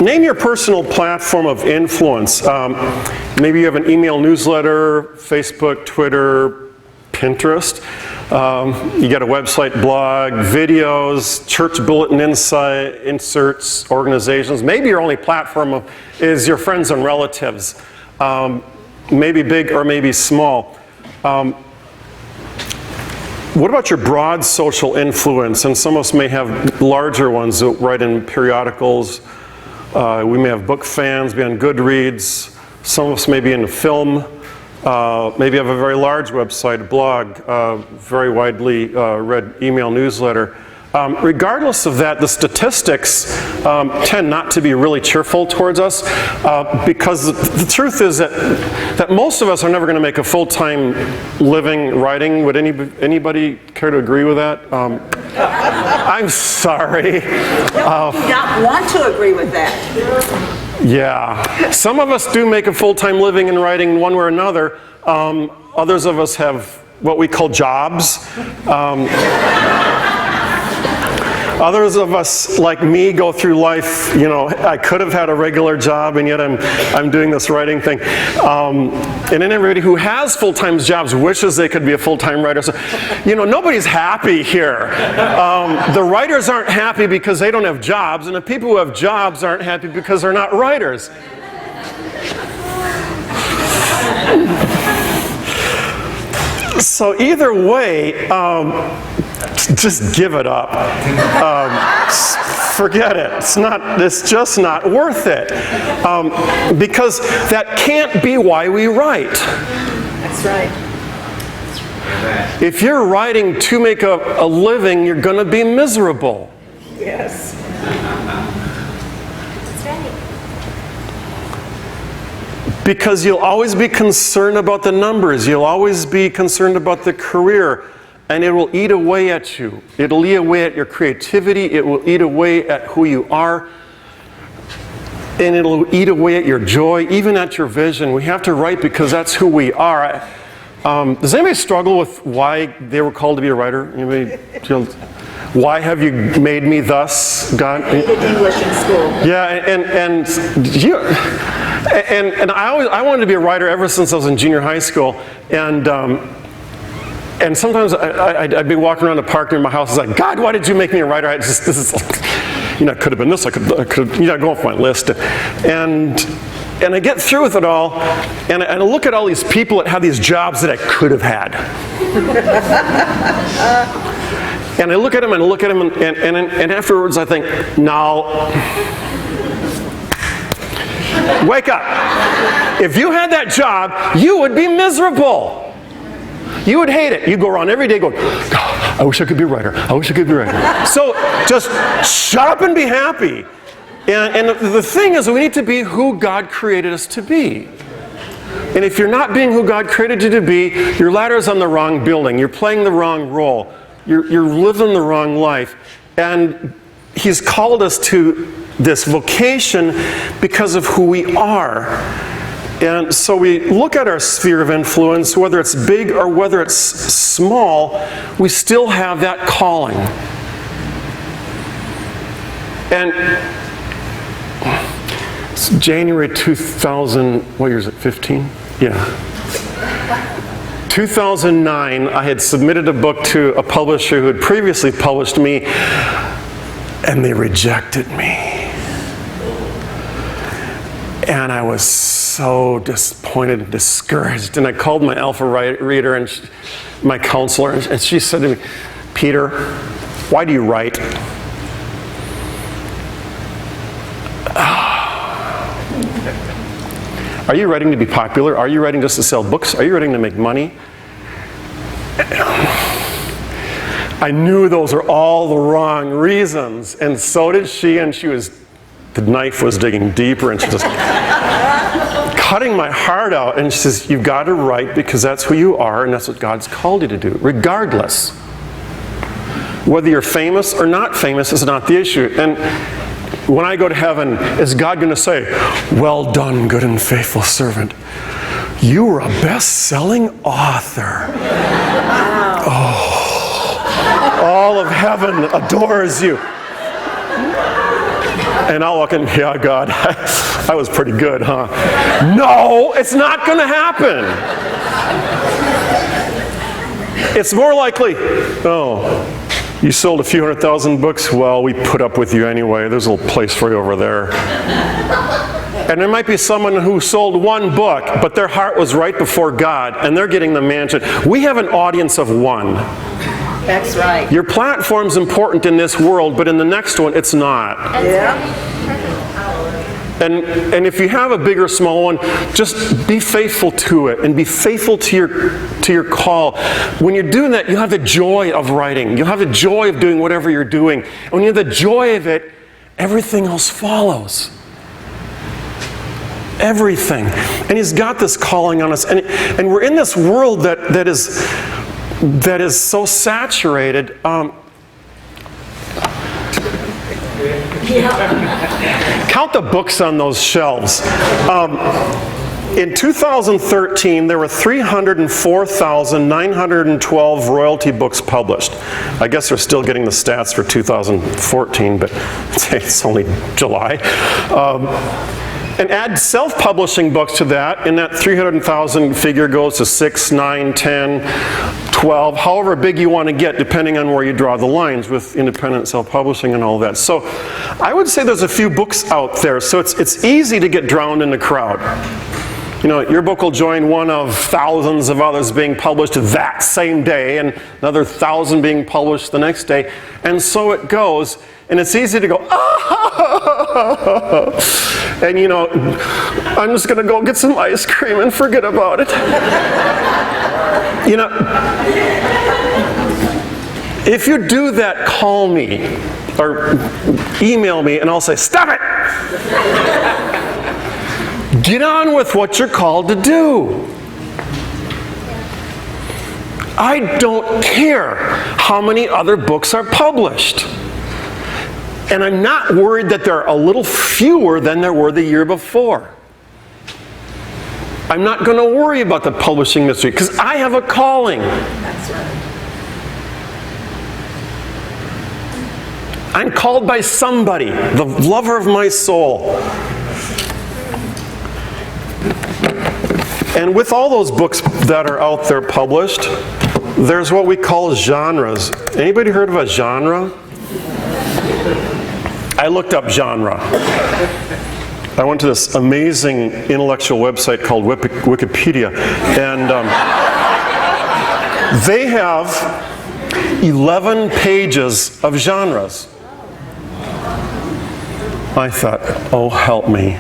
Name your personal platform of influence. Maybe you have an email newsletter, Facebook, Twitter, Pinterest. You got a website, blog, videos, church bulletin inserts, organizations. Maybe your only platform is your friends and relatives. Maybe big or maybe small. What about your broad social influence? And some of us may have larger ones that write in periodicals. We may have book fans, be on Goodreads. Some of us may be into film. Maybe have a very large website, blog, very widely read email newsletter. Regardless of that, the statistics tend not to be really cheerful towards us because the truth is that most of us are never going to make a full-time living writing. Would anybody care to agree with that? I'm sorry. Not want to agree with that. Yeah. Some of us do make a full-time living in writing one way or another. Others of us have what we call jobs. Others of us, like me, go through life, I could have had a regular job and yet I'm doing this writing thing. And then everybody who has full-time jobs wishes they could be a full-time writer. So, nobody's happy here. The writers aren't happy because they don't have jobs, and the people who have jobs aren't happy because they're not writers. So either way, just give it up. Forget it. It's just not worth it. Because that can't be why we write. That's right. If you're writing to make a living, you're going to be miserable. Yes. That's right. Because you'll always be concerned about the numbers. You'll always be concerned about the career. And it will eat away at you. It'll eat away at your creativity. It will eat away at who you are. And it'll eat away at your joy, even at your vision. We have to write because that's who we are. Does anybody struggle with why they were called to be a writer? Anybody, why have you made me thus, God? I hated English in school. Yeah, and I wanted to be a writer ever since I was in junior high school. And sometimes I'd be walking around the park near my house. It's like, God, why did you make me a writer? This is, it could have been this. I could go off my list. And I get through with it all, and I look at all these people that have these jobs that I could have had. And I look at them and look at them, and afterwards I think, no. Wake up. If you had that job, you would be miserable. You would hate it. You'd go around every day going, oh, I wish I could be a writer. I wish I could be a writer. So just shut up and be happy. And the thing is, we need to be who God created us to be. And if you're not being who God created you to be, your ladder's on the wrong building. You're playing the wrong role. You're living the wrong life. And He's called us to this vocation because of who we are. And so we look at our sphere of influence, whether it's big or whether it's small, we still have that calling. And it's January 2000, what year is it, 15? Yeah. 2009, I had submitted a book to a publisher who had previously published me, and they rejected me. And I was so disappointed and discouraged. And I called my alpha reader and my counselor, and she said to me, Peter, why do you write? Are you writing to be popular? Are you writing just to sell books? Are you writing to make money? I knew those are all the wrong reasons, and so did she, and the knife was digging deeper, and she just cutting my heart out, and she says, you've got to write because that's who you are, and that's what God's called you to do, regardless. Whether you're famous or not famous is not the issue. And when I go to heaven, is God going to say, well done, good and faithful servant. You were a best-selling author. Oh, all of heaven adores you. And I'll walk in, yeah, God, I was pretty good, huh? No, it's not going to happen. It's more likely, oh, you sold a few 100,000 books? Well, we put up with you anyway. There's a little place for you over there. And there might be someone who sold one book, but their heart was right before God, and they're getting the mansion. We have an audience of one. That's right. Your platform's important in this world, but in the next one, it's not. Yeah. And if you have a big or small one, just be faithful to it and be faithful to your call. When you're doing that, you have the joy of writing. You have the joy of doing whatever you're doing. And when you have the joy of it, everything else follows. Everything. And He's got this calling on us. And we're in this world that is so saturated. Count the books on those shelves. In 2013, there were 304,912 royalty books published. I guess they're still getting the stats for 2014, but it's only July. And add self-publishing books to that, and that 300,000 figure goes to 6, 9, 10, 12, however big you want to get, depending on where you draw the lines with independent self-publishing and all that. So I would say there's a few books out there, so it's easy to get drowned in the crowd. You know, your book will join one of thousands of others being published that same day, and another 1,000 being published the next day, and so it goes. And it's easy to go, ah, and you know, I'm just going to go get some ice cream and forget about it. You know, if you do that, call me or email me, and I'll say, stop it! Get on with what you're called to do. I don't care how many other books are published. And I'm not worried that there are a little fewer than there were the year before. I'm not going to worry about the publishing industry because I have a calling. That's right. I'm called by somebody, the lover of my soul. And with all those books that are out there published, there's what we call genres. Anybody heard of a genre? I looked up genre. I went to this amazing intellectual website called Wikipedia, and they have 11 pages of genres. I thought, oh, help me.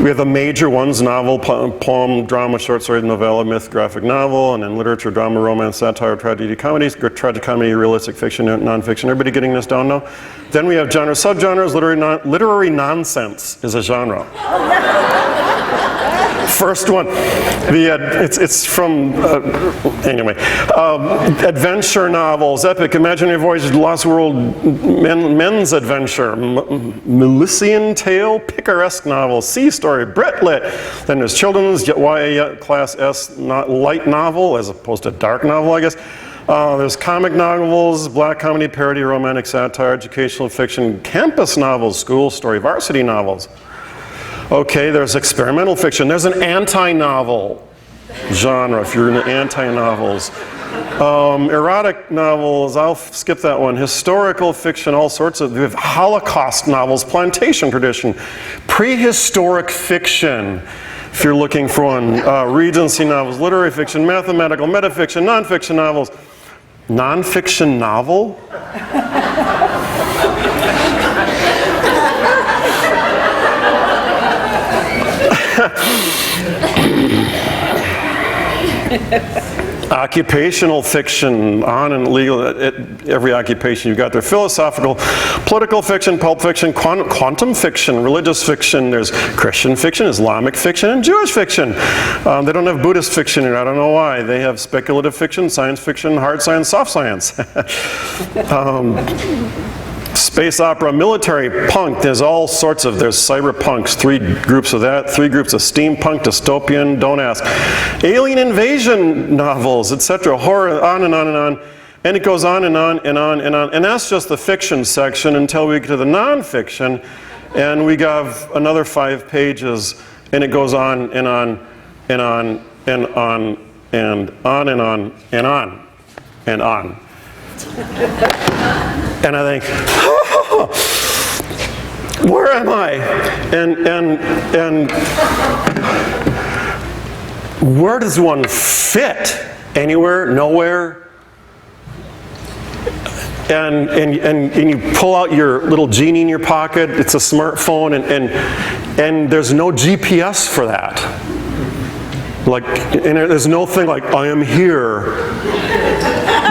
We have the major ones: novel, poem, drama, short story, novella, myth, graphic novel, and then literature, drama, romance, satire, tragedy, comedy, tragicomedy, realistic fiction, nonfiction. Everybody getting this down now? Then we have genre, subgenres. Literary nonsense is a genre. First one, it's from, anyway, adventure novels, epic, imaginary voyage, lost world, men's adventure, Milesian tale, picaresque novels, sea story, Brit lit. Then there's children's YA class S light novel, as opposed to dark novel, I guess. There's comic novels, black comedy, parody, romantic satire, educational fiction, campus novels, school story, varsity novels. Okay, there's experimental fiction. There's an anti-novel genre, if you're into anti-novels. Erotic novels, I'll skip that one. Historical fiction, all sorts of, we have Holocaust novels, plantation tradition, prehistoric fiction, if you're looking for one, Regency novels, literary fiction, mathematical, metafiction, nonfiction novels. Nonfiction novel? Occupational fiction, on and legal, every occupation you've got there. Philosophical, political fiction, pulp fiction, quantum fiction, religious fiction. There's Christian fiction, Islamic fiction, and Jewish fiction. They don't have Buddhist fiction here. I don't know why. They have speculative fiction, science fiction, hard science, soft science. Space opera, military punk, there's all sorts of, there's cyberpunks, 3 groups of that, 3 groups of steampunk, dystopian, don't ask. Alien invasion novels, etc., horror, on and on and on. And it goes on and on and on and on. And that's just the fiction section until we get to the nonfiction. And we have another 5 pages. And it goes on and on and on and on and on and on and on and on. And I think, oh, where am I? And where does one fit? Anywhere? Nowhere? And you pull out your little genie in your pocket. It's a smartphone, and there's no GPS for that. Like, and there's no thing like, I am here,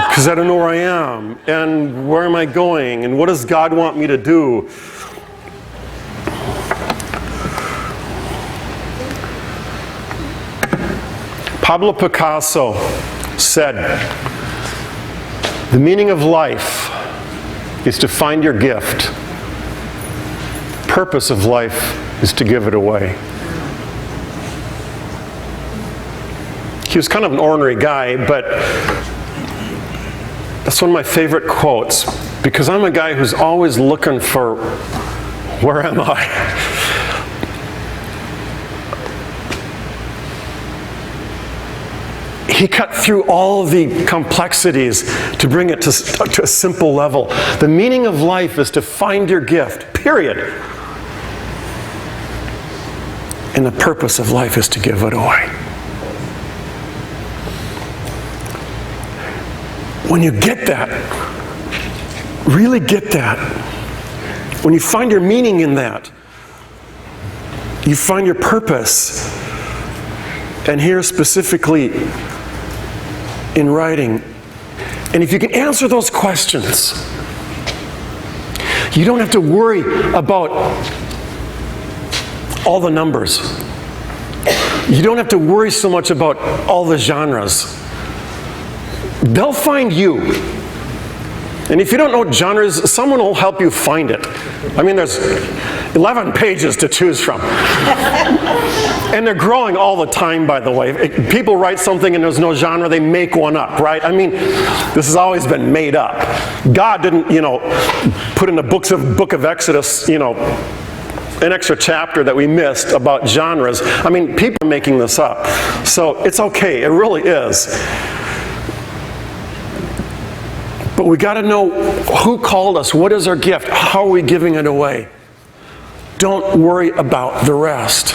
because I don't know where I am, and where am I going, and what does God want me to do? Pablo Picasso said, the meaning of life is to find your gift. Purpose of life is to give it away. He was kind of an ornery guy, but that's one of my favorite quotes, because I'm a guy who's always looking for, where am I? He cut through all the complexities to bring it to a simple level. The meaning of life is to find your gift, period. And the purpose of life is to give it away. When you get that, really get that, when you find your meaning in that, you find your purpose. And here specifically, in writing. And if you can answer those questions, you don't have to worry about all the numbers. You don't have to worry so much about all the genres. They'll find you. And if you don't know genres, someone will help you find it. I mean, there's 11 pages to choose from. And they're growing all the time, by the way. People write something and there's no genre, they make one up, right? I mean, this has always been made up. God didn't, put in the book of Exodus, an extra chapter that we missed about genres. I mean, people are making this up. So it's okay, it really is. But we got to know who called us, what is our gift, how are we giving it away? Don't worry about the rest.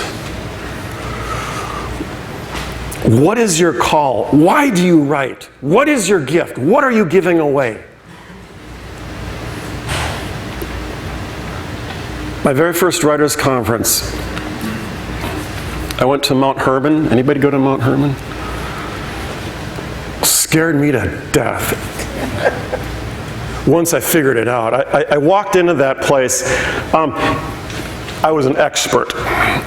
What is your call? Why do you write? What is your gift? What are you giving away? My very first writers' conference, I went to Mount Hermon. Anybody go to Mount Hermon? Scared me to death. Once I figured it out. I walked into that place. I was an expert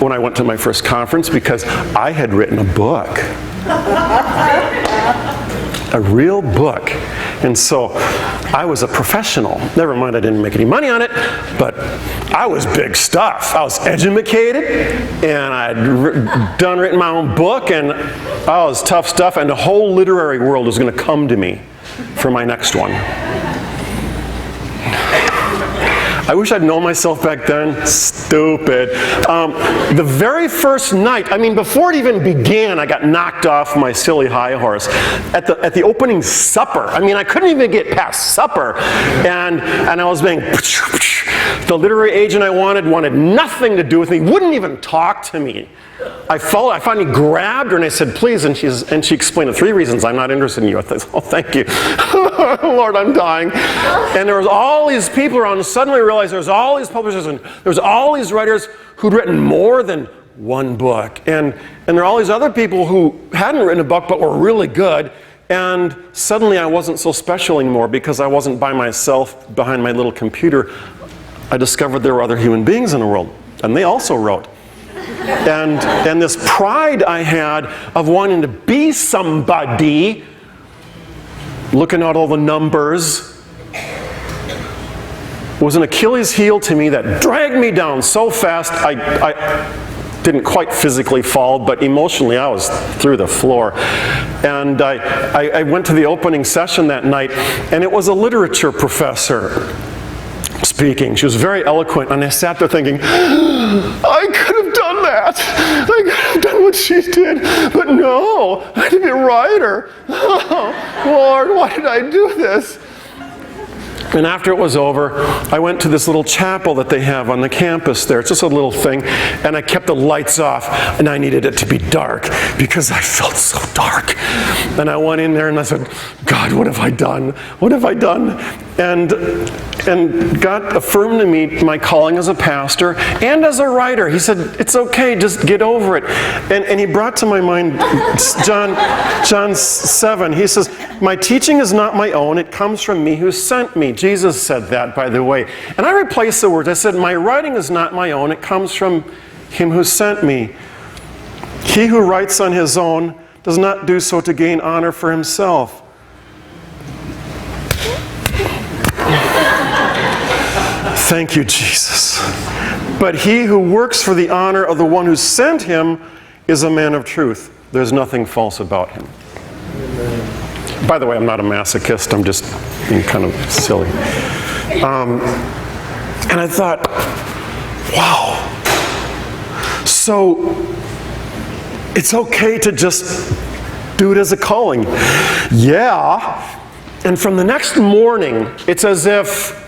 when I went to my first conference because I had written a book. A real book. And so I was a professional. Never mind, I didn't make any money on it, but I was big stuff. I was educated, and I'd written my own book, and I was tough stuff, and the whole literary world was going to come to me for my next one. I wish I'd known myself back then. Stupid. The very first night, before it even began, I got knocked off my silly high horse. At the opening supper, I couldn't even get past supper. And I was being... The literary agent I wanted nothing to do with me, wouldn't even talk to me. I finally grabbed her and I said, please, and she explained the 3 reasons I'm not interested in you. I thought, oh, thank you. Lord, I'm dying. And there was all these people around, and suddenly I realized there was all these publishers and there was all these writers who'd written more than one book. And there were all these other people who hadn't written a book but were really good. And suddenly I wasn't so special anymore because I wasn't by myself behind my little computer. I discovered there were other human beings in the world, and they also wrote. And this pride I had of wanting to be somebody, looking at all the numbers, was an Achilles heel to me that dragged me down so fast didn't quite physically fall, but emotionally I was through the floor. And I went to the opening session that night, and it was a literature professor speaking. She was very eloquent, and I sat there thinking, I could have done that. I could have done what she did, but no, I had to be a writer. Oh, Lord, why did I do this? And after it was over, I went to this little chapel that they have on the campus there. It's just a little thing. And I kept the lights off, and I needed it to be dark because I felt so dark. And I went in there and I said, God, what have I done? What have I done? And God affirmed to me my calling as a pastor and as a writer. He said, it's okay, just get over it. And he brought to my mind John 7. He says, my teaching is not my own, it comes from me who sent me. Jesus said that, by the way. And I replaced the words. I said, my writing is not my own, it comes from him who sent me. He who writes on his own does not do so to gain honor for himself. Thank you, Jesus. But he who works for the honor of the one who sent him is a man of truth. There's nothing false about him. By the way, I'm not a masochist. I'm just being kind of silly. And I thought, wow. So it's okay to just do it as a calling. Yeah. And from the next morning, it's as if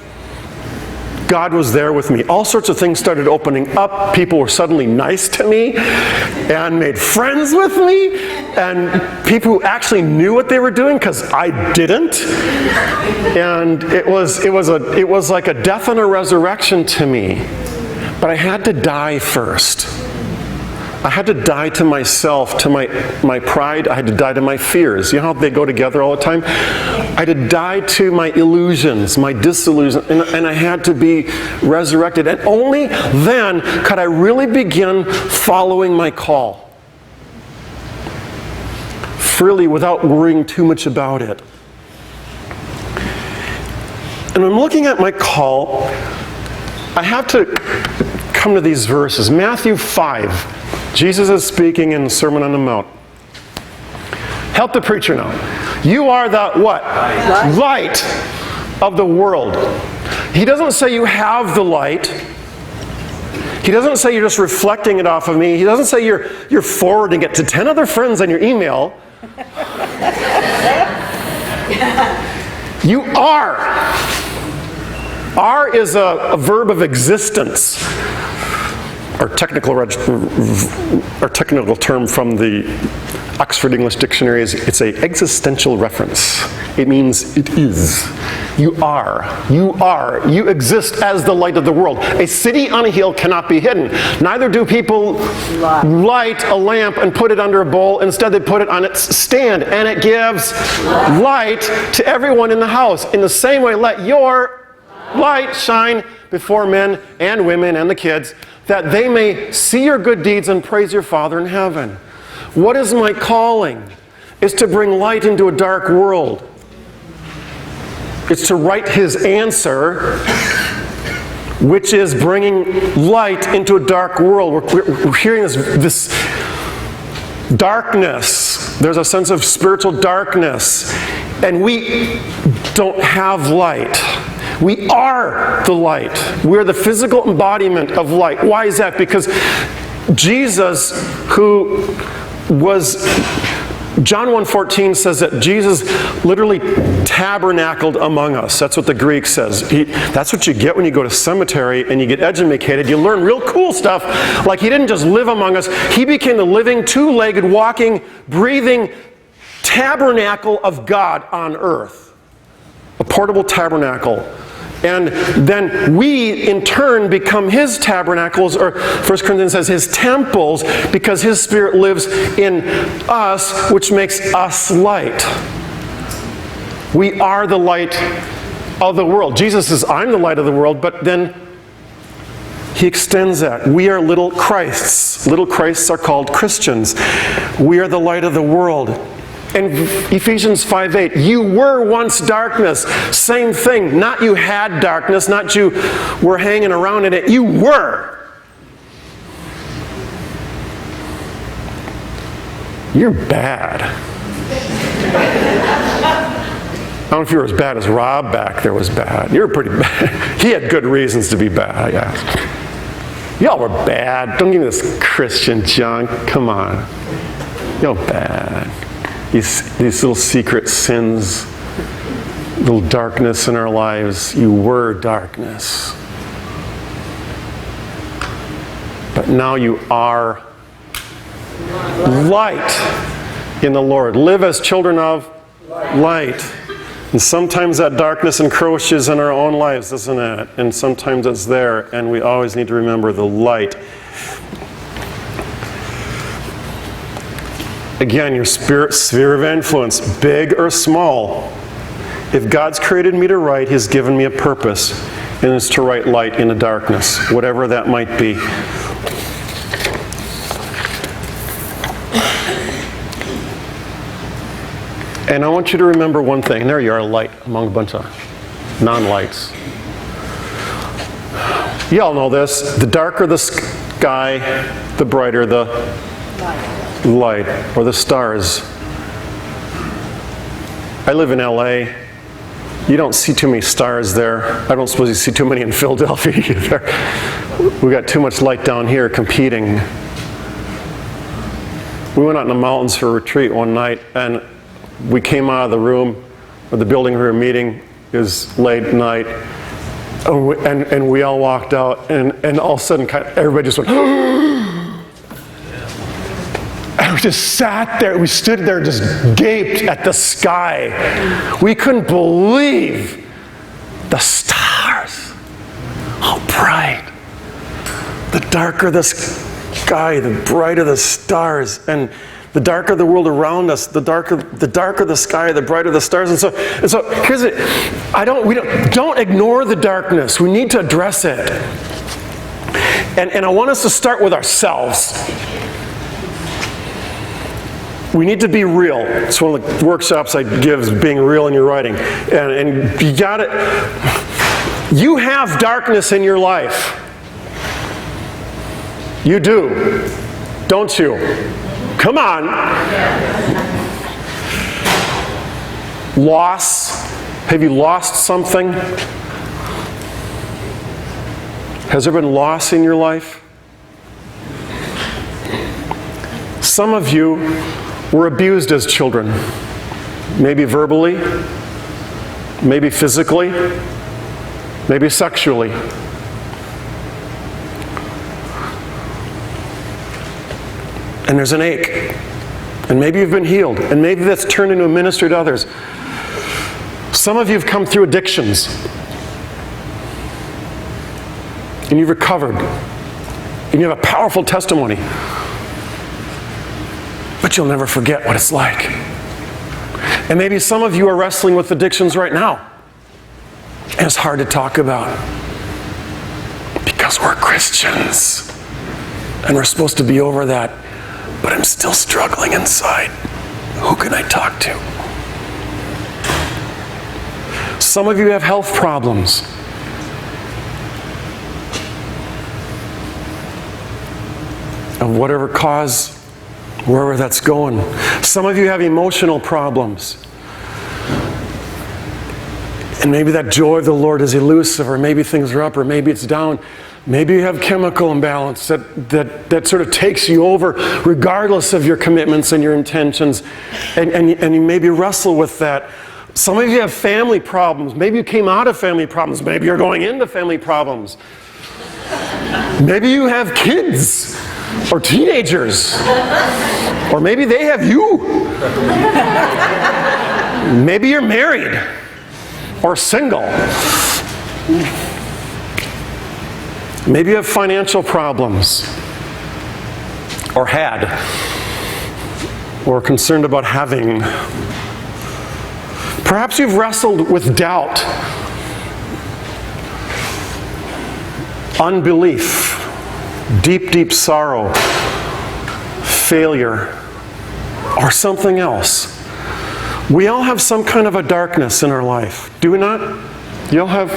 God was there with me. All sorts of things started opening up. People were suddenly nice to me and made friends with me. And people who actually knew what they were doing because I didn't. And it was like a death and a resurrection to me. But I had to die first. I had to die to myself, to my pride. I had to die to my fears. You know how they go together all the time? I had to die to my illusions, my disillusions, and I had to be resurrected. And only then could I really begin following my call. Freely, without worrying too much about it. And when I'm looking at my call, I have to come to these verses. Matthew 5. Jesus is speaking in the Sermon on the Mount. Help the preacher now. You are the what? Light of the world. He doesn't say you have the light. He doesn't say you're just reflecting it off of me. He doesn't say you're forwarding it to 10 other friends on your email. You are. Are is a verb of existence. Our technical term from the Oxford English Dictionary is it's an existential reference. It means it is. You are. You are. You exist as the light of the world. A city on a hill cannot be hidden. Neither do people light a lamp and put it under a bowl. Instead, they put it on its stand, and it gives light to everyone in the house. In the same way, let your light shine before men and women and the kids, that they may see your good deeds and praise your Father in heaven. What is my calling? It's to bring light into a dark world. It's to write his answer, which is bringing light into a dark world. We're hearing this darkness. There's a sense of spiritual darkness. And we don't have light. We are the light. We're the physical embodiment of light. Why is that? Because Jesus, who was, John 1:14 says that Jesus literally tabernacled among us. That's what the Greek says. That's what you get when you go to cemetery and you get educated. You learn real cool stuff. Like he didn't just live among us. He became the living, two-legged, walking, breathing tabernacle of God on earth. A portable tabernacle. And then we, in turn, become his tabernacles, or 1 Corinthians says his temples, because his Spirit lives in us, which makes us light. We are the light of the world. Jesus says, I'm the light of the world, but then he extends that. We are little Christs. Little Christs are called Christians. We are the light of the world. And Ephesians 5:8, you were once darkness. Same thing. Not you had darkness, not you were hanging around in it. You were. You're bad. I don't know if you were as bad as Rob back there was bad. You were pretty bad. He had good reasons to be bad, I guess. Y'all were bad. Don't give me this Christian junk. Come on. Y'all bad. These little secret sins, little darkness in our lives. You were darkness. But now you are light in the Lord. Live as children of light. And sometimes that darkness encroaches in our own lives, doesn't it? And sometimes it's there, and we always need to remember the light. Again, your spirit sphere of influence, big or small. If God's created me to write, He's given me a purpose, and it's to write light in the darkness, whatever that might be. And I want you to remember one thing. There you are, light among a bunch of non-lights. You all know this. The darker the sky, the brighter the light, or the stars. I live in LA. You don't see too many stars there. I don't suppose you see too many in Philadelphia either. We got too much light down here competing. We went out in the mountains for a retreat one night, and we came out of the room, or the building we were meeting. It was late at night, and we all walked out, and all of a sudden, everybody just went, and we just sat there. We stood there and just gaped at the sky. We couldn't believe the stars. How bright. The darker the sky, the brighter the stars. And the darker the world around us, the darker the sky, the brighter the stars. And so here's it. Don't ignore the darkness. We need to address it. And I want us to start with ourselves. We need to be real. It's one of the workshops I give, is being real in your writing. And you got it. You have darkness in your life. You do, don't you? Come on. Loss. Have you lost something? Has there been loss in your life? Some of you were abused as children. Maybe verbally, maybe physically, maybe sexually. And there's an ache. And maybe you've been healed. And maybe that's turned into a ministry to others. Some of you have come through addictions. And you've recovered. And you have a powerful testimony. But you'll never forget what it's like. And maybe some of you are wrestling with addictions right now. And it's hard to talk about. Because we're Christians. And we're supposed to be over that. But I'm still struggling inside. Who can I talk to? Some of you have health problems. Of whatever cause, wherever that's going. Some of you have emotional problems. And maybe that joy of the Lord is elusive, or maybe things are up, or maybe it's down. Maybe you have chemical imbalance that sort of takes you over regardless of your commitments and your intentions. And you maybe wrestle with that. Some of you have family problems. Maybe you came out of family problems. Maybe you're going into family problems. Maybe you have kids or teenagers. Or maybe they have you. Maybe you're married or single. Maybe you have financial problems, or had, or concerned about having. Perhaps you've wrestled with doubt, unbelief, deep, deep sorrow, failure, or something else. We all have some kind of a darkness in our life, do we not? You all have.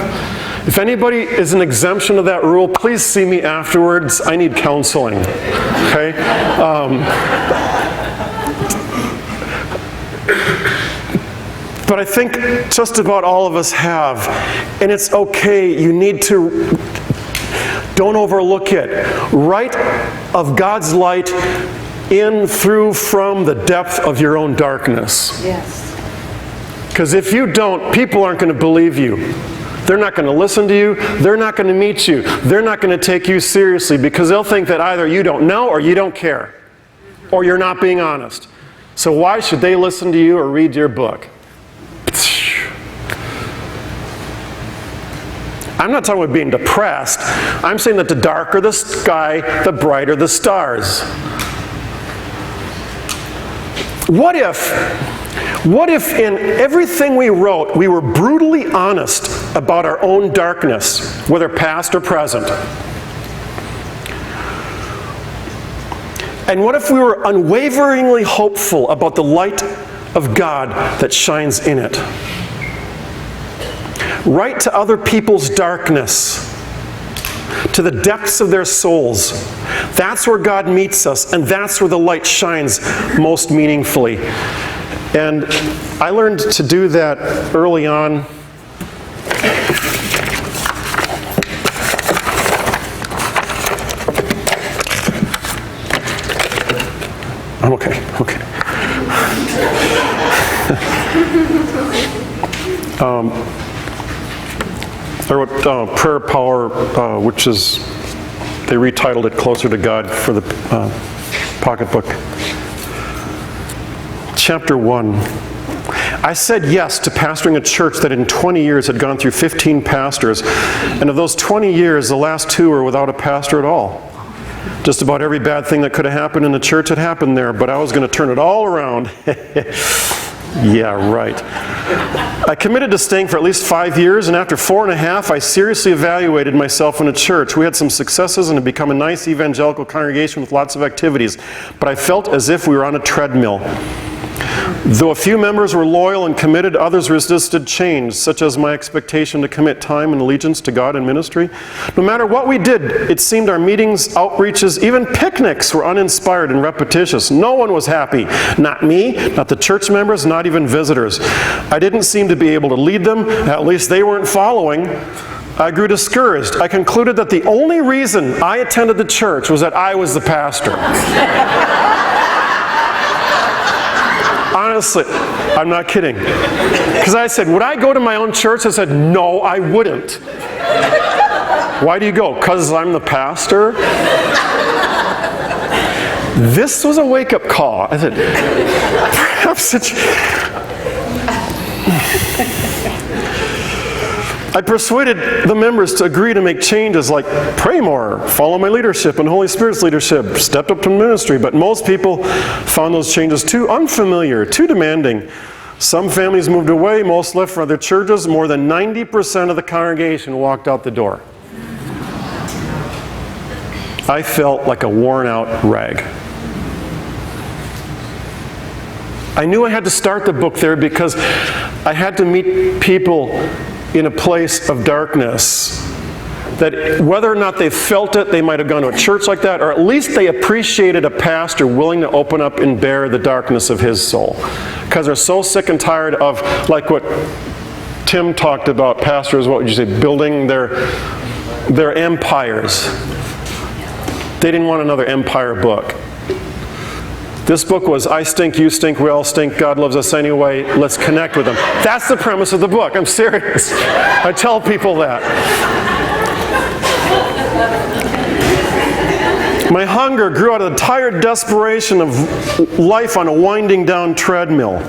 If anybody is an exemption of that rule, please see me afterwards. I need counseling. Okay? But I think just about all of us have. And it's okay. You need to, don't overlook it. Right of God's light in, through, from the depth of your own darkness. Yes. Because if you don't, people aren't going to believe you. They're not going to listen to you. They're not going to meet you. They're not going to take you seriously because they'll think that either you don't know or you don't care. Or you're not being honest. So why should they listen to you or read your book? I'm not talking about being depressed. I'm saying that the darker the sky, the brighter the stars. What if in everything we wrote, we were brutally honest about our own darkness, whether past or present? And what if we were unwaveringly hopeful about the light of God that shines in it? Right to other people's darkness, to the depths of their souls. That's where God meets us, and that's where the light shines most meaningfully. And I learned to do that early on. I'm okay. I wrote Prayer Power, which is, they retitled it Closer to God for the pocketbook. Chapter 1. I said yes to pastoring a church that in 20 years had gone through 15 pastors, and of those 20 years, the last 2 were without a pastor at all. Just about every bad thing that could have happened in the church had happened there, but I was going to turn it all around. Yeah, right. I committed to staying for at least 5 years, and after 4.5, I seriously evaluated myself in a church. We had some successes and had become a nice evangelical congregation with lots of activities, but I felt as if we were on a treadmill. Though a few members were loyal and committed, others resisted change, such as my expectation to commit time and allegiance to God and ministry. No matter what we did, it seemed our meetings, outreaches, even picnics were uninspired and repetitious. No one was happy. Not me, not the church members, not even visitors. I didn't seem to be able to lead them. At least they weren't following. I grew discouraged. I concluded that the only reason I attended the church was that I was the pastor. Honestly, I'm not kidding. Because I said, would I go to my own church? I said, no, I wouldn't. Why do you go? Because I'm the pastor? This was a wake-up call. I said, perhaps it's... I persuaded the members to agree to make changes like pray more, follow my leadership and Holy Spirit's leadership, stepped up to ministry, but most people found those changes too unfamiliar, too demanding. Some families moved away, most left for other churches. More than 90% of the congregation walked out the door. I felt like a worn-out rag. I knew I had to start the book there because I had to meet people in a place of darkness, that whether or not they felt it, they might have gone to a church like that, or at least they appreciated a pastor willing to open up and bear the darkness of his soul. Because they're so sick and tired of, like what Tim talked about, pastors, what would you say, building their empires. They didn't want another empire book. This book was, I stink, you stink, we all stink, God loves us anyway, let's connect with Him. That's the premise of the book. I'm serious. I tell people that. My hunger grew out of the tired desperation of life on a winding down treadmill.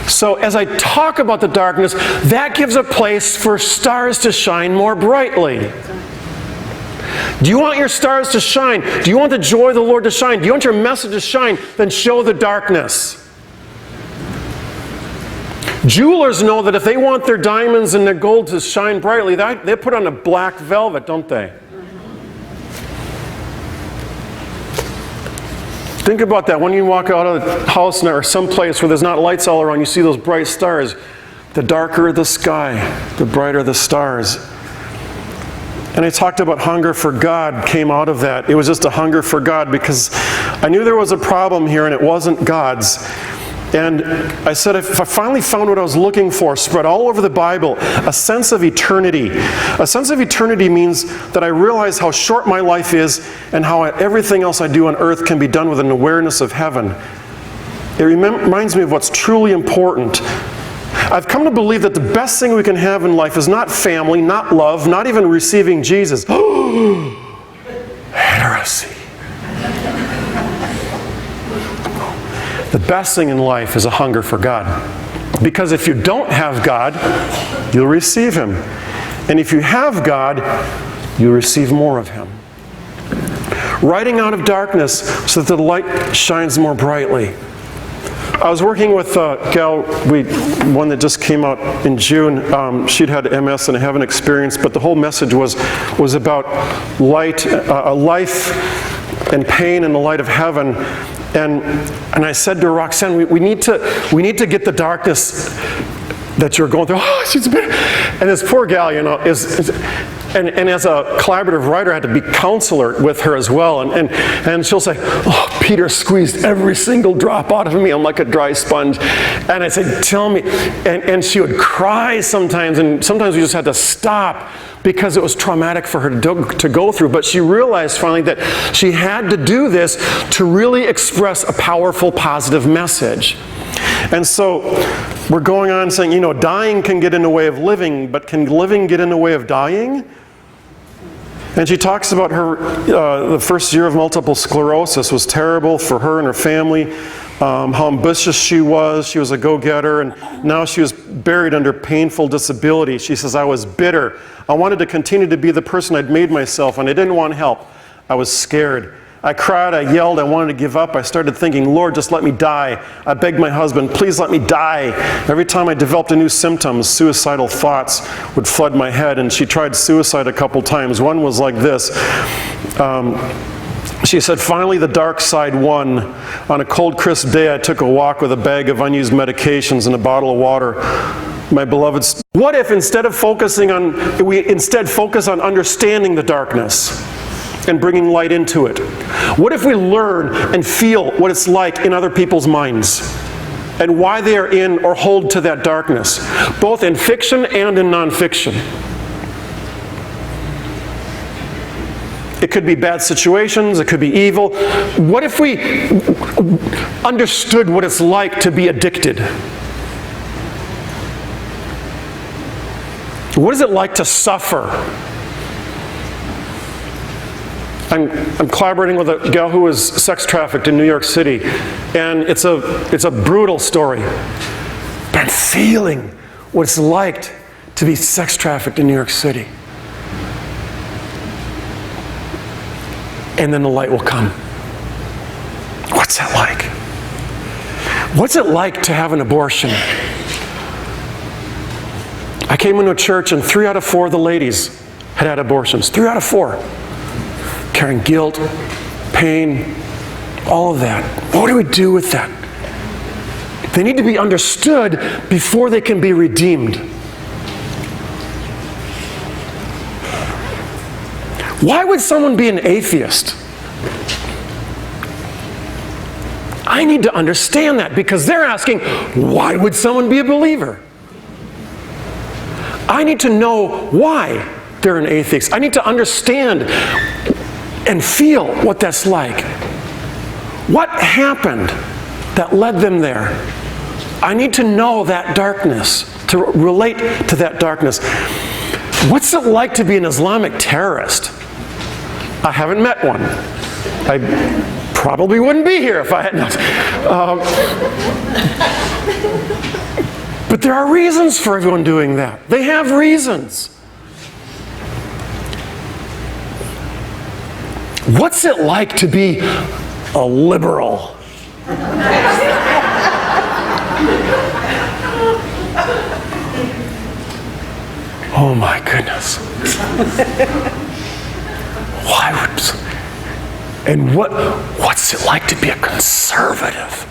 So as I talk about the darkness, that gives a place for stars to shine more brightly. Do you want your stars to shine? Do you want the joy of the Lord to shine? Do you want your message to shine? Then show the darkness. Jewelers know that if they want their diamonds and their gold to shine brightly, they put on a black velvet, don't they? Think about that. When you walk out of the house or someplace where there's not lights all around, you see those bright stars. The darker the sky, the brighter the stars. And I talked about hunger for God came out of that. It was just a hunger for God because I knew there was a problem here and it wasn't God's. And I said, if I finally found what I was looking for, spread all over the Bible, a sense of eternity. A sense of eternity means that I realize how short my life is and how everything else I do on earth can be done with an awareness of heaven. It reminds me of what's truly important. I've come to believe that the best thing we can have in life is not family, not love, not even receiving Jesus. Heresy. The best thing in life is a hunger for God. Because if you don't have God, you'll receive Him. And if you have God, you'll receive more of Him. Riding out of darkness so that the light shines more brightly. I was working with a gal, one that just came out in June. She'd had MS and a heaven experience, but the whole message was about light, life and pain in the light of heaven. And I said to her, Roxanne, we need to get the darkness that you're going through. Oh, she's been. And this poor gal, and as a collaborative writer, I had to be counselor with her as well. And she'll say, oh, Peter squeezed every single drop out of me. I'm like a dry sponge. And I said, tell me. And she would cry sometimes, and sometimes we just had to stop because it was traumatic for her to go through. But she realized finally that she had to do this to really express a powerful, positive message. And so we're going on saying, dying can get in the way of living, but can living get in the way of dying? And she talks about her, the first year of multiple sclerosis was terrible for her and her family, how ambitious she was a go-getter, and now she was buried under painful disability. She says, I was bitter. I wanted to continue to be the person I'd made myself, and I didn't want help. I was scared. I cried, I yelled, I wanted to give up. I started thinking, Lord, just let me die. I begged my husband, please let me die. Every time I developed a new symptom, suicidal thoughts would flood my head, and she tried suicide a couple times. One was like this. She said, finally the dark side won. On a cold, crisp day, I took a walk with a bag of unused medications and a bottle of water. My beloved, what if instead we focus on understanding the darkness and bringing light into it? What if we learn and feel what it's like in other people's minds and why they are in or hold to that darkness, both in fiction and in nonfiction? It could be bad situations, it could be evil. What if we understood what it's like to be addicted? What is it like to suffer? I'm collaborating with a gal who was sex trafficked in New York City, and it's a brutal story. But I'm feeling what it's like to be sex trafficked in New York City. And then the light will come. What's that like? What's it like to have an abortion? I came into a church and 3 out of 4 of the ladies had had abortions. 3 out of 4. Carrying guilt, pain, all of that. What do we do with that? They need to be understood before they can be redeemed. Why would someone be an atheist? I need to understand that because they're asking, why would someone be a believer? I need to know why they're an atheist. I need to understand and feel what that's like. What happened that led them there? I need to know that darkness, to relate to that darkness. What's it like to be an Islamic terrorist? I haven't met one. I probably wouldn't be here if I had not. But there are reasons for everyone doing that. They have reasons. What's it like to be a liberal? Oh my goodness. Why would... And what's it like to be a conservative?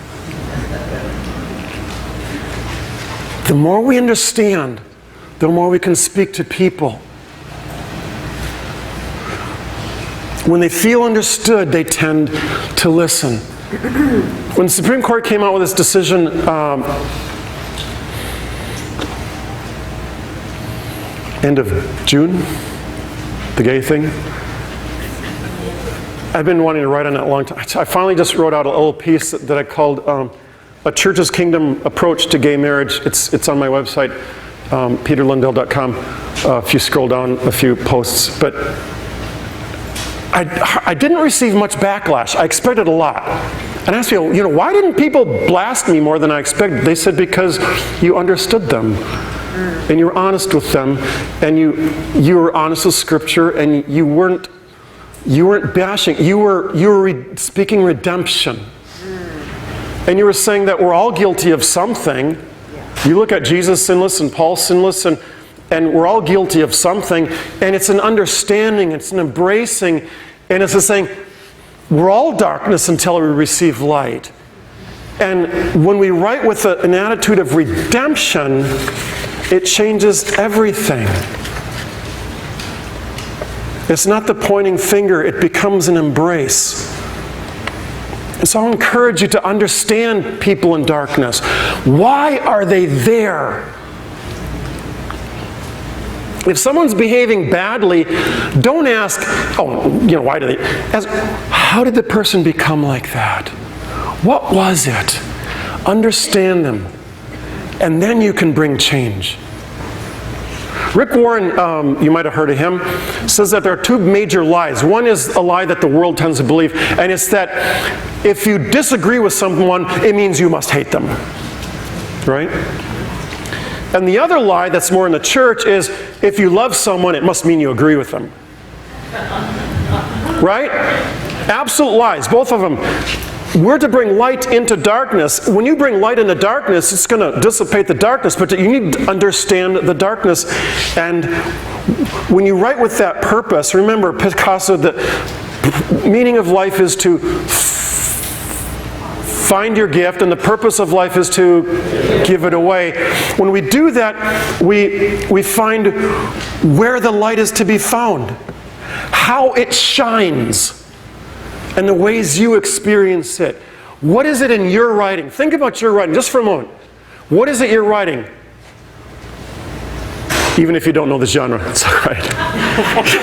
The more we understand, the more we can speak to people. When they feel understood, they tend to listen. When the Supreme Court came out with this decision, end of June, the gay thing, I've been wanting to write on that a long time. I finally just wrote out a little piece that I called A Church's Kingdom Approach to Gay Marriage. It's on my website, peterlundell.com, if you scroll down a few posts. But I didn't receive much backlash. I expected a lot. And I asked people, why didn't people blast me more than I expected? They said, because you understood them. And you were honest with them. And you were honest with Scripture. And you weren't bashing. You were speaking redemption. And you were saying that we're all guilty of something. You look at Jesus sinless and Paul sinless, and we're all guilty of something. And it's an understanding, it's an embracing, and it's a saying, we're all darkness until we receive light. And when we write with an attitude of redemption, it changes everything. It's not the pointing finger, it becomes an embrace. And so I'll encourage you to understand people in darkness. Why are they there? If someone's behaving badly, don't ask, why do they? Ask, how did the person become like that? What was it? Understand them. And then you can bring change. Rick Warren, you might have heard of him, says that there are two major lies. One is a lie that the world tends to believe, and it's that if you disagree with someone, it means you must hate them. Right? And the other lie that's more in the church is if you love someone, it must mean you agree with them. Right? Absolute lies, both of them. We're to bring light into darkness. When you bring light into darkness, it's going to dissipate the darkness, but you need to understand the darkness. And when you write with that purpose, remember Picasso, the meaning of life is to find your gift, and the purpose of life is to give it away. When we do that, we find where the light is to be found, how it shines, and the ways you experience it. What is it in your writing? Think about your writing just for a moment. What is it you're writing? Even if you don't know the genre, it's all right.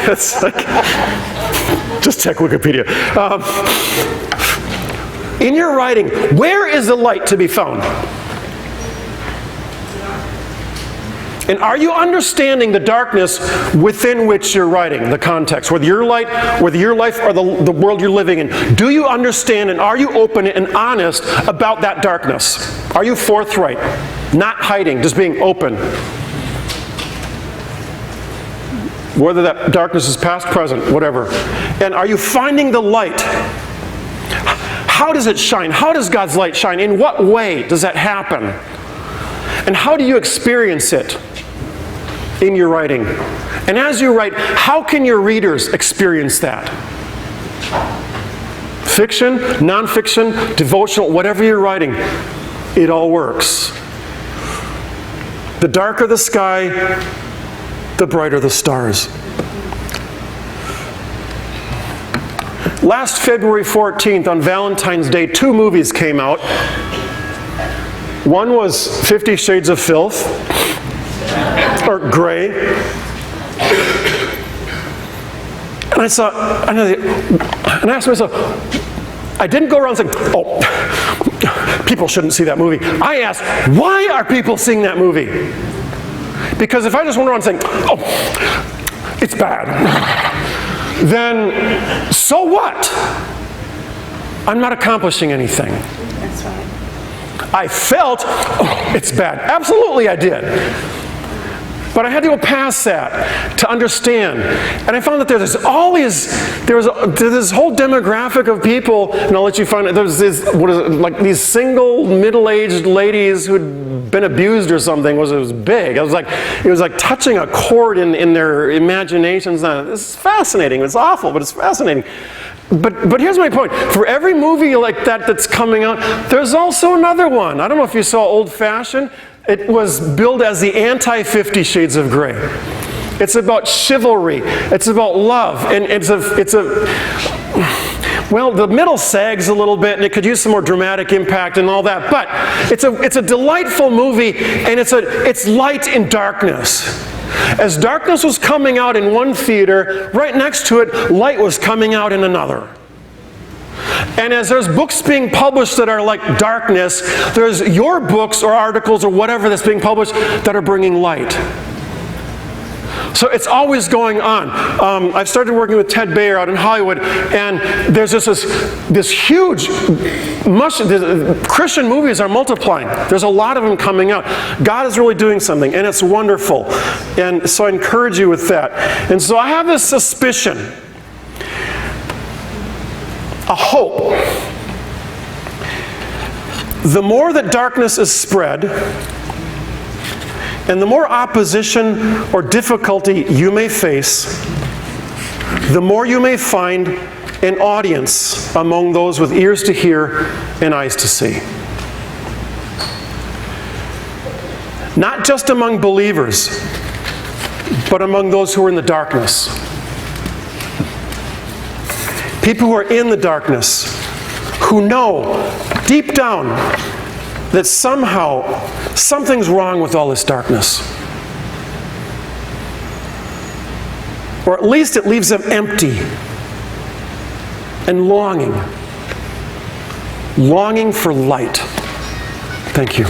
It's like, just check Wikipedia. In your writing, where is the light to be found? And are you understanding the darkness within which you're writing, the context, whether your life or the world you're living in? Do you understand, and are you open and honest about that darkness? Are you forthright, not hiding, just being open? Whether that darkness is past, present, whatever. And are you finding the light? How does it shine? How does God's light shine? In what way does that happen? And how do you experience it in your writing? And as you write, how can your readers experience that? Fiction, nonfiction, devotional, whatever you're writing, it all works. The darker the sky, the brighter the stars. Last February 14th, on Valentine's Day, 2 movies came out. One was 50 Shades of Filth, or Gray. And I asked myself, I didn't go around saying, people shouldn't see that movie. I asked, why are people seeing that movie? Because if I just went around saying, it's bad, then so what? I'm not accomplishing anything. That's right. I felt, it's bad. Absolutely I did. But I had to go past that to understand. And I found that there's this whole demographic of people, and I'll let you find it. There's this, these single middle-aged ladies who'd been abused or something. It was big. It was like touching a chord in their imaginations. This is fascinating. It's awful, but it's fascinating. But here's my point. For every movie like that that's coming out, there's also another one. I don't know if you saw Old Fashioned. It was billed as the anti-50 Shades of Grey. It's about chivalry. It's about love. And Well, the middle sags a little bit, and it could use some more dramatic impact and all that. But it's a delightful movie, and it's light in darkness. As darkness was coming out in one theater, right next to it, light was coming out in another. And as there's books being published that are like darkness, there's your books or articles or whatever that's being published that are bringing light. So it's always going on. I've started working with Ted Bayer out in Hollywood, and there's this huge, Christian movies are multiplying. There's a lot of them coming out. God is really doing something, and it's wonderful. And so I encourage you with that. And so I have this suspicion, a hope. The more that darkness is spread, and the more opposition or difficulty you may face, the more you may find an audience among those with ears to hear and eyes to see. Not just among believers, but among those who are in the darkness. People who are in the darkness, who know deep down that somehow something's wrong with all this darkness. Or at least it leaves them empty and longing for light. Thank you.